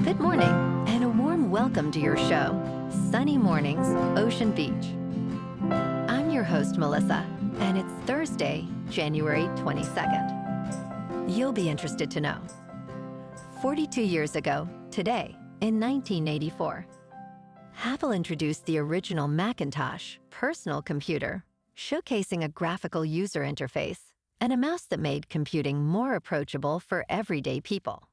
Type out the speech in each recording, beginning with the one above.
Good morning, and a warm welcome to your show, Sunny Mornings, Ocean Beach. I'm your host, Melissa, and it's Thursday, January 22nd. You'll be interested to know. 42 years ago, today, in 1984, Apple introduced the original Macintosh personal computer, showcasing a graphical user interface and a mouse that made computing more approachable for everyday people.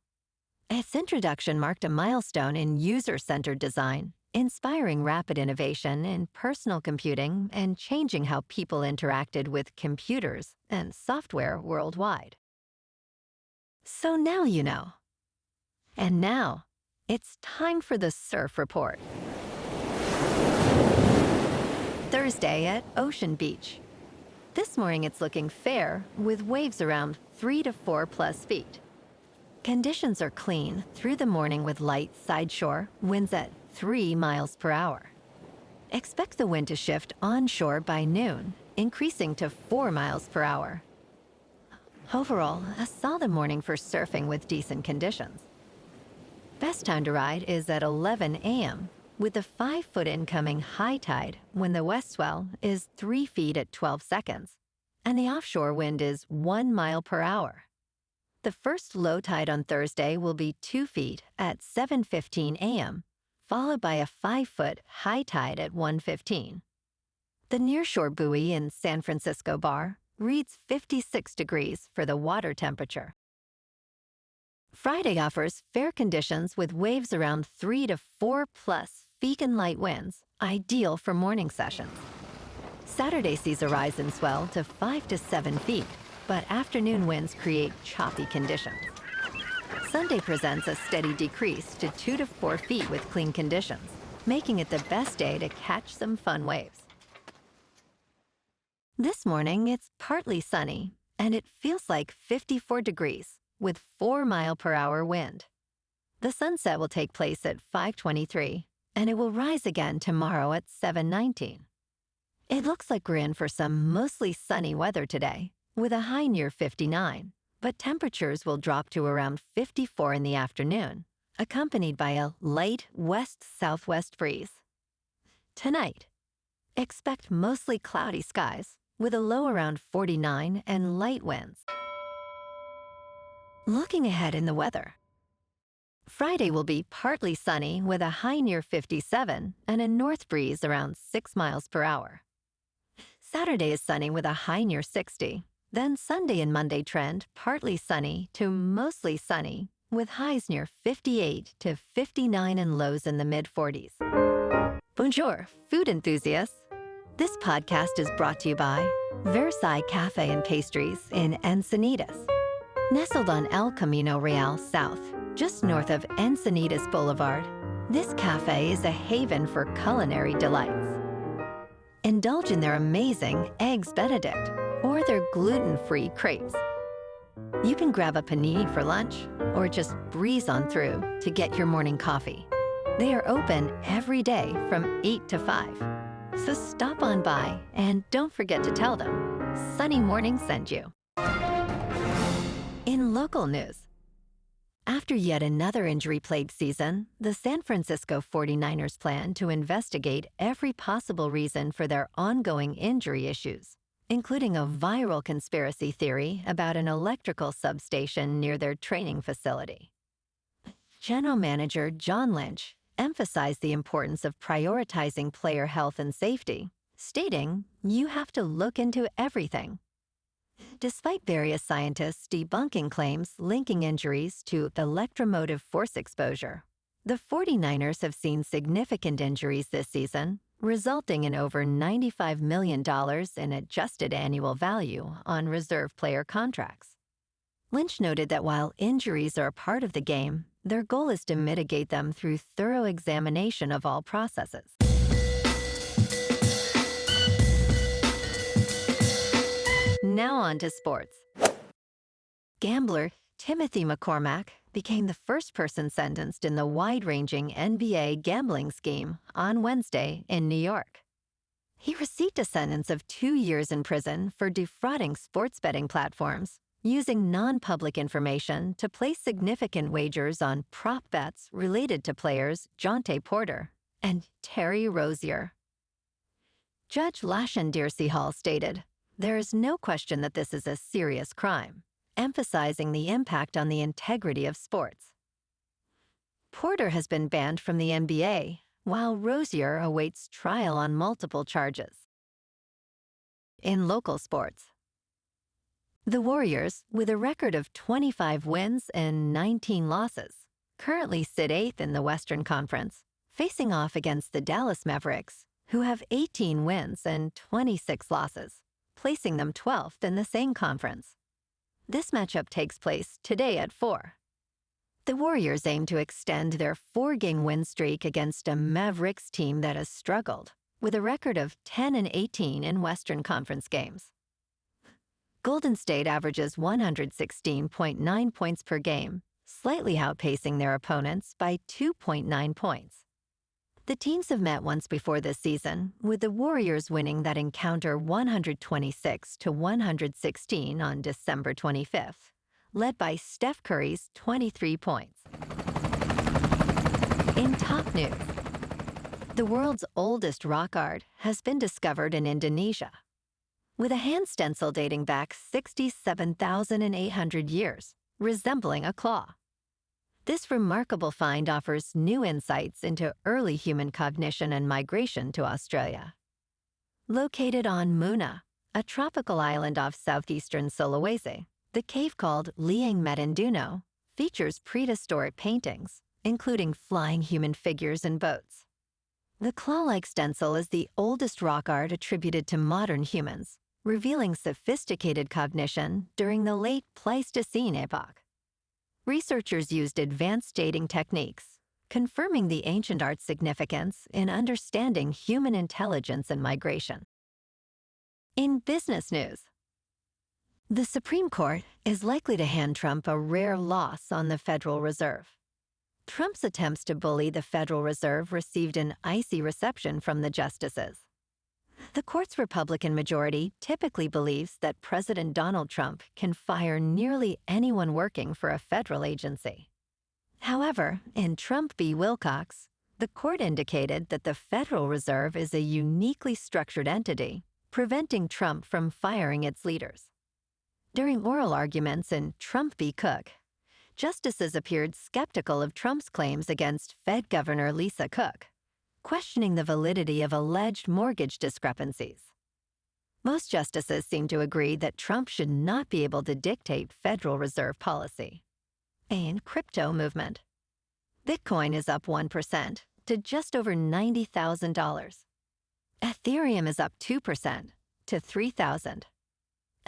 Its introduction marked a milestone in user-centered design, inspiring rapid innovation in personal computing and changing how people interacted with computers and software worldwide. So now you know. And now, it's time for the Surf Report. Thursday at Ocean Beach. This morning it's looking fair, with waves around 3 to 4 plus feet. Conditions are clean through the morning with light sideshore, winds at 3 miles per hour. Expect the wind to shift onshore by noon, increasing to 4 miles per hour. Overall, a solid morning for surfing with decent conditions. Best time to ride is at 11 a.m., with the 5-foot incoming high tide when the west swell is 3 feet at 12 seconds, and the offshore wind is 1 mile per hour. The first low tide on Thursday will be 2 feet at 7:15 a.m., followed by a 5-foot high tide at 1:15. The nearshore buoy in San Francisco Bar reads 56 degrees for the water temperature. Friday offers fair conditions with waves around 3 to 4 plus feet and light winds, ideal for morning sessions. Saturday sees a rise in swell to 5 to 7 feet, but afternoon winds create choppy conditions. Sunday presents a steady decrease to 2 to 4 feet with clean conditions, making it the best day to catch some fun waves. This morning, it's partly sunny, and it feels like 54 degrees with 4 mile per hour wind. The sunset will take place at 5:23, and it will rise again tomorrow at 7:19. It looks like we're in for some mostly sunny weather today, with a high near 59, but temperatures will drop to around 54 in the afternoon, accompanied by a light west-southwest breeze. Tonight, expect mostly cloudy skies, with a low around 49 and light winds. Looking ahead in the weather. Friday will be partly sunny with a high near 57 and a north breeze around 6 miles per hour. Saturday is sunny with a high near 60. Then Sunday and Monday trend partly sunny to mostly sunny with highs near 58 to 59 and lows in the mid-40s. Bonjour, food enthusiasts. This podcast is brought to you by Versailles Cafe and Pastries in Encinitas. Nestled on El Camino Real South, just north of Encinitas Boulevard, this cafe is a haven for culinary delights. Indulge in their amazing Eggs Benedict or their gluten-free crepes. You can grab a panini for lunch or just breeze on through to get your morning coffee. They are open every day from 8 to 5. So stop on by and don't forget to tell them Sunny Morning sent you. In local news, after yet another injury-plagued season, the San Francisco 49ers plan to investigate every possible reason for their ongoing injury issues, including a viral conspiracy theory about an electrical substation near their training facility. General Manager John Lynch emphasized the importance of prioritizing player health and safety, stating, "You have to look into everything." Despite various scientists debunking claims linking injuries to electromotive force exposure, the 49ers have seen significant injuries this season, resulting in over $95 million in adjusted annual value on reserve player contracts. Lynch noted that while injuries are a part of the game, their goal is to mitigate them through thorough examination of all processes. Now on to sports. Gambler Timothy McCormack became the first person sentenced in the wide-ranging NBA gambling scheme on Wednesday in New York. He received a sentence of 2 years in prison for defrauding sports betting platforms using non-public information to place significant wagers on prop bets related to players Jonte Porter and Terry Rozier. Judge Lashendiercy Hall stated, "There is no question that this is a serious crime," emphasizing the impact on the integrity of sports. Porter has been banned from the NBA, while Rozier awaits trial on multiple charges. In local sports, the Warriors, with a record of 25 wins and 19 losses, currently sit 8th in the Western Conference, facing off against the Dallas Mavericks, who have 18 wins and 26 losses, placing them 12th in the same conference. This matchup takes place today at 4. The Warriors aim to extend their 4-game win streak against a Mavericks team that has struggled, with a record of 10 and 18 in Western Conference games. Golden State averages 116.9 points per game, slightly outpacing their opponents by 2.9 points. The teams have met once before this season, with the Warriors winning that encounter 126-116 on December 25th, led by Steph Curry's 23 points. In top news, the world's oldest rock art has been discovered in Indonesia, with a hand stencil dating back 67,800 years, resembling a claw. This remarkable find offers new insights into early human cognition and migration to Australia. Located on Muna, a tropical island off southeastern Sulawesi, the cave called Liang Medanduno features prehistoric paintings, including flying human figures and boats. The claw-like stencil is the oldest rock art attributed to modern humans, revealing sophisticated cognition during the late Pleistocene epoch. Researchers used advanced dating techniques, confirming the ancient art's significance in understanding human intelligence and migration. In business news, the Supreme Court is likely to hand Trump a rare loss on the Federal Reserve. Trump's attempts to bully the Federal Reserve received an icy reception from the justices. The court's Republican majority typically believes that President Donald Trump can fire nearly anyone working for a federal agency. However, in Trump v. Wilcox, the court indicated that the Federal Reserve is a uniquely structured entity, preventing Trump from firing its leaders. During oral arguments in Trump v. Cook, justices appeared skeptical of Trump's claims against Fed Governor Lisa Cook, questioning the validity of alleged mortgage discrepancies. Most justices seem to agree that Trump should not be able to dictate Federal Reserve policy. In crypto movement, Bitcoin is up 1% to just over $90,000. Ethereum is up 2% to $3,000.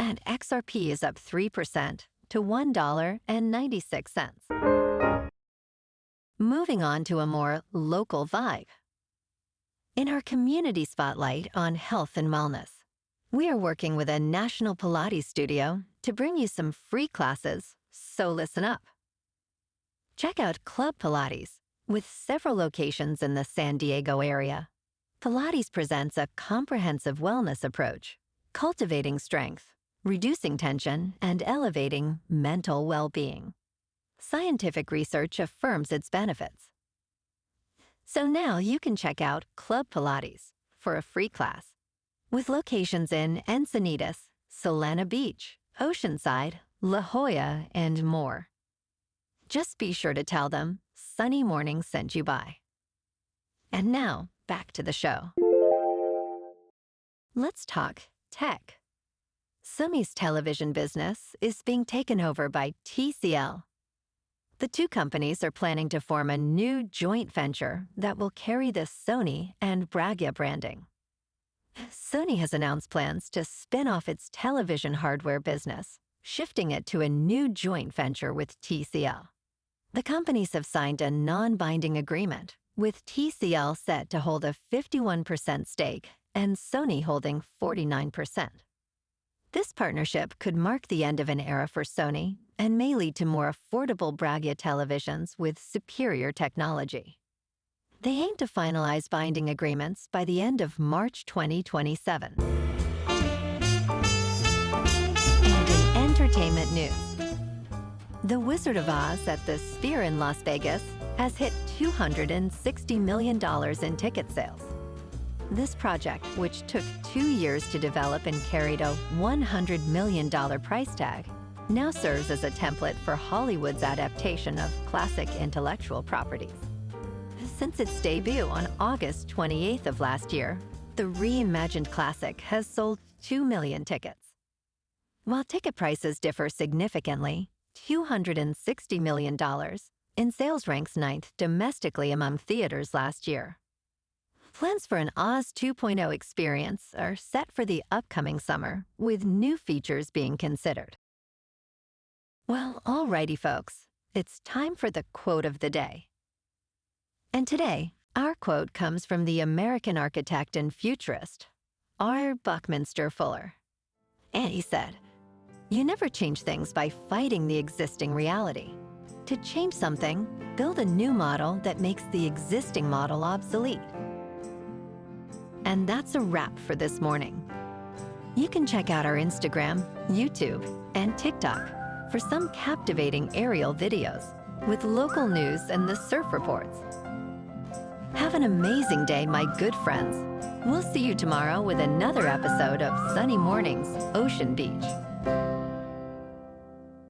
And XRP is up 3% to $1.96. Moving on to a more local vibe. In our community spotlight on health and wellness, we are working with a national Pilates studio to bring you some free classes, so listen up. Check out Club Pilates, with several locations in the San Diego area. Pilates presents a comprehensive wellness approach, cultivating strength, reducing tension, and elevating mental well-being. Scientific research affirms its benefits. So now you can check out Club Pilates for a free class, with locations in Encinitas, Solana Beach, Oceanside, La Jolla, and more. Just be sure to tell them Sunny Morning sent you by. And now, back to the show. Let's talk tech. Sony's television business is being taken over by TCL. The two companies are planning to form a new joint venture that will carry the Sony and Braga branding. Sony has announced plans to spin off its television hardware business, shifting it to a new joint venture with TCL. The companies have signed a non-binding agreement, with TCL set to hold a 51% stake and Sony holding 49%. This partnership could mark the end of an era for Sony and may lead to more affordable Braga televisions with superior technology. They aim to finalize binding agreements by the end of March 2027. And in entertainment news. The Wizard of Oz at the Sphere in Las Vegas has hit $260 million in ticket sales. This project, which took 2 years to develop and carried a $100 million price tag, now serves as a template for Hollywood's adaptation of classic intellectual properties. Since its debut on August 28th of last year, the reimagined classic has sold 2 million tickets. While ticket prices differ significantly, $260 million in sales ranks ninth domestically among theaters last year. Plans for an Oz 2.0 experience are set for the upcoming summer, with new features being considered. Well, alrighty folks, it's time for the quote of the day. And today, our quote comes from the American architect and futurist, R. Buckminster Fuller. And he said, "You never change things by fighting the existing reality. To change something, build a new model that makes the existing model obsolete." And that's a wrap for this morning. You can check out our Instagram, YouTube, and TikTok for some captivating aerial videos with local news and the surf reports. Have an amazing day, my good friends. We'll see you tomorrow with another episode of Sunny Mornings, Ocean Beach.